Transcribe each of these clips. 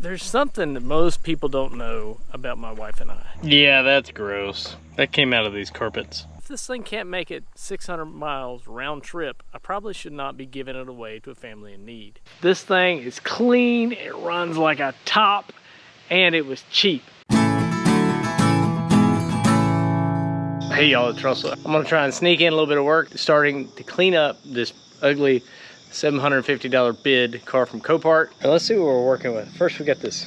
There's something that most people don't know about my wife and I. Yeah, that's gross. That came out of these carpets. If this thing can't make it 600 miles round trip, I probably should not be giving it away to a family in need. This thing is clean, it runs like a top, and it was cheap. Hey y'all, it's Russell. I'm gonna try and sneak in a little bit of work starting to clean up this ugly $750 bid car from Copart. Now let's see what we're working with. First we got this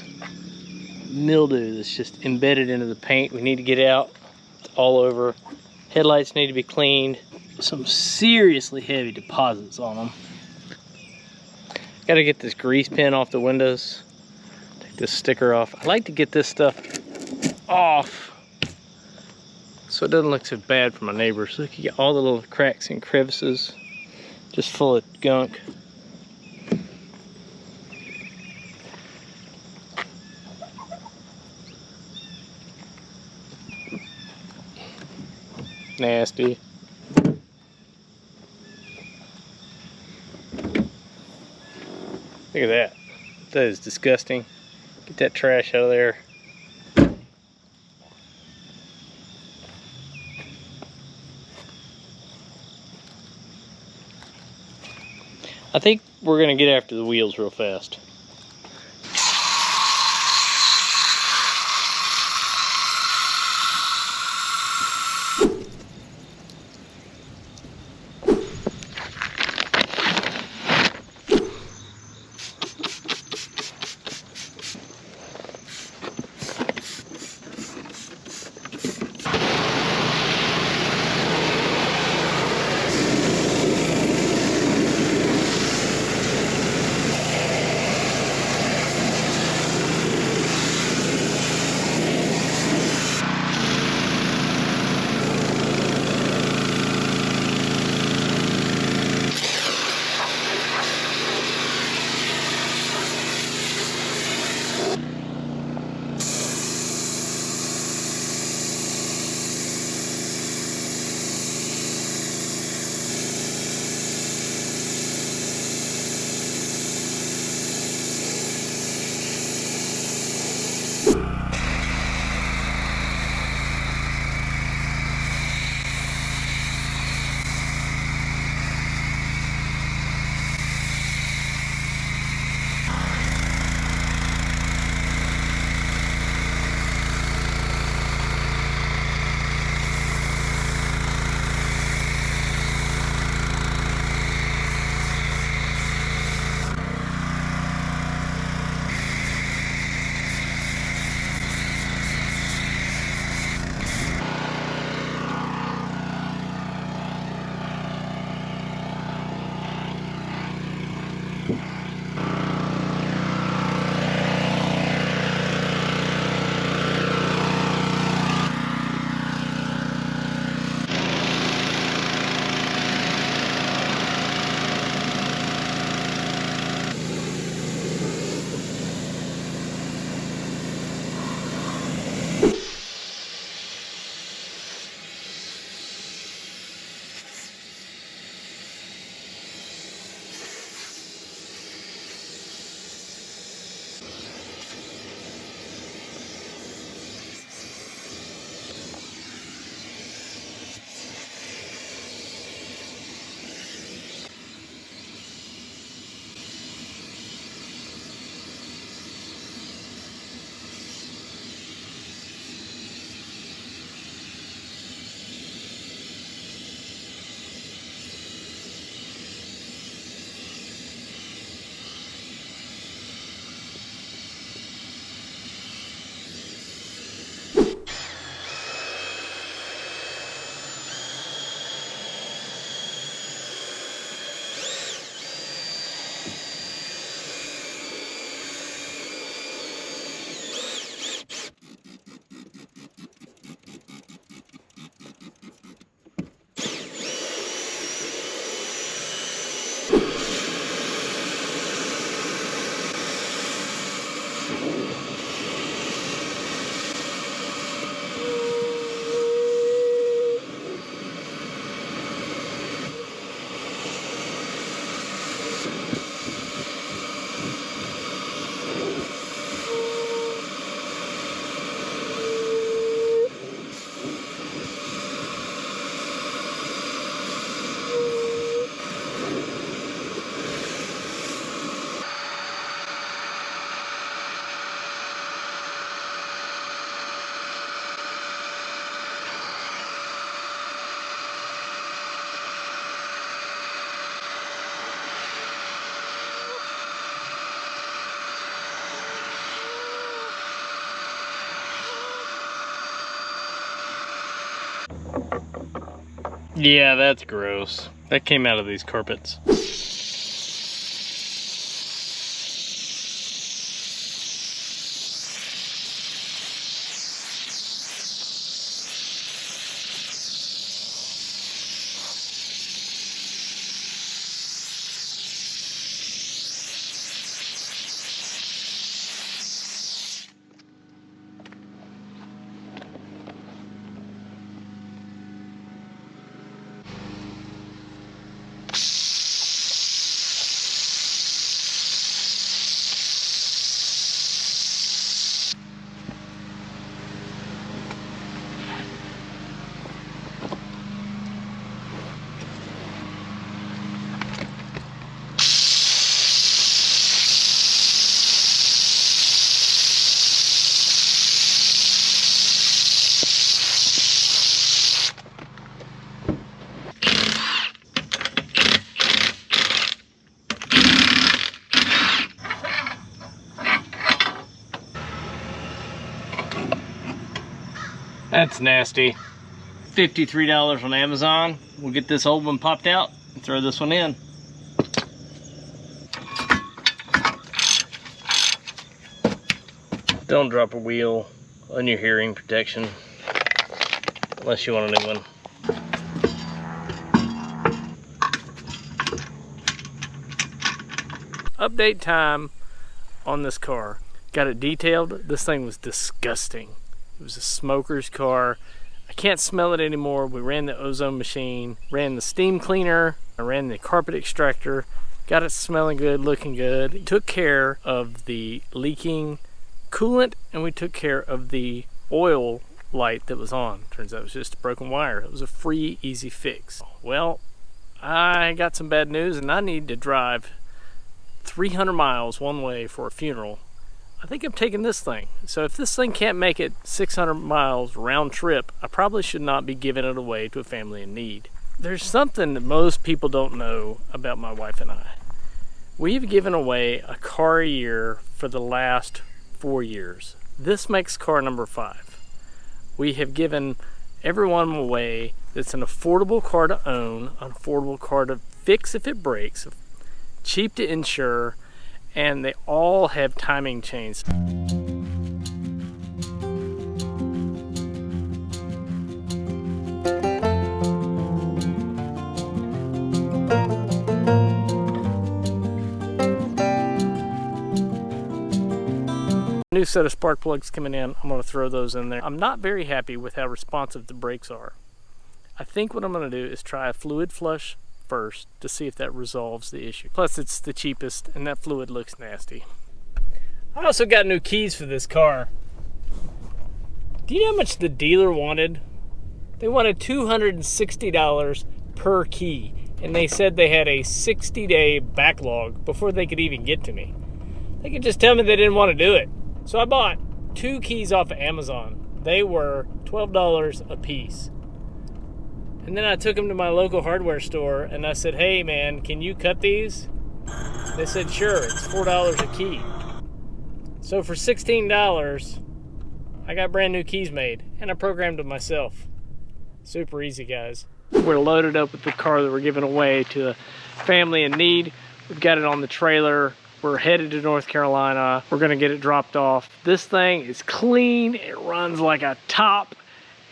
mildew that's just embedded into the paint. We need to get out. It's all over. Headlights need to be cleaned. Some seriously heavy deposits on them. Got to get this grease pen off the windows. Take this sticker off. I like to get this stuff off so it doesn't look so bad for my neighbors. Look, you get all the little cracks and crevices just full of gunk. Nasty. Look at that. That is disgusting. Get that trash out of there. I think we're gonna get after the wheels real fast. Yeah, that's gross. That came out of these carpets. That's nasty. $53 on Amazon. We'll get this old one popped out and throw this one in. Don't drop a wheel on your hearing protection unless you want a new one. Update time on this car. Got it detailed. This thing was disgusting. It was a smoker's car. I can't smell it anymore. We ran the ozone machine, ran the steam cleaner, I ran the carpet extractor, got it smelling good, looking good. Took care of the leaking coolant, and we took care of the oil light that was on. Turns out it was just a broken wire. It was a free, easy fix. Well, I got some bad news, and I need to drive 300 miles one way for a funeral. I think I'm taking this thing. So if this thing can't make it 600 miles round trip, I probably should not be giving it away to a family in need. There's something that most people don't know about my wife and I. We've given away a car a year for the last 4 years. This makes car number 5. We have given everyone away that's an affordable car to own, an affordable car to fix if it breaks, cheap to insure, and they all have timing chains. New set of spark plugs coming in. I'm going to throw those in there. I'm not very happy with how responsive the brakes are. I think what I'm going to do is try a fluid flush first to see if that resolves the issue. Plus it's the cheapest and that fluid looks nasty. I also got new keys for this car. Do you know how much the dealer wanted? They wanted $260 per key, and they said they had a 60-day backlog before they could even get to me. They could just tell me they didn't want to do it. So I bought 2 keys off of Amazon. They were $12 a piece. And then I took them to my local hardware store and I said, hey man, can you cut these? They said, sure, it's $4 a key. So for $16, I got brand new keys made and I programmed them myself. Super easy, guys. We're loaded up with the car that we're giving away to a family in need. We've got it on the trailer. We're headed to North Carolina. We're gonna get it dropped off. This thing is clean, it runs like a top,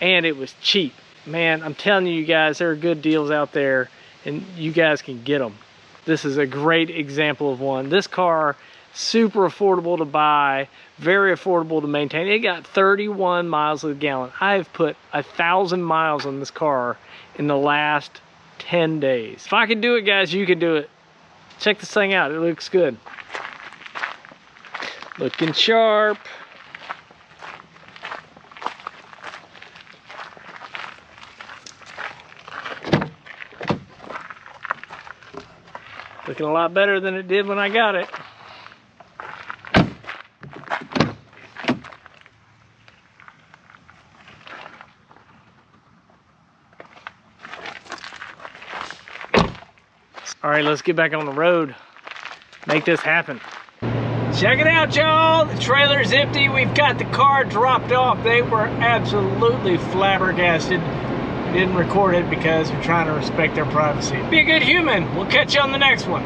and it was cheap. Man, I'm telling you guys, there are good deals out there and you guys can get them. This is a great example of one. This car, super affordable to buy, very affordable to maintain. It got 31 miles a gallon. I've put 1,000 miles on this car in the last 10 days. If I can do it, guys, you can do it. Check this thing out, it looks good. Looking sharp. Looking a lot better than it did when I got it. All right, let's get back on the road. Make this happen. Check it out, y'all. The trailer's empty. We've got the car dropped off. They were absolutely flabbergasted. Didn't record it because we're trying to respect their privacy. Be a good human. We'll catch you on the next one.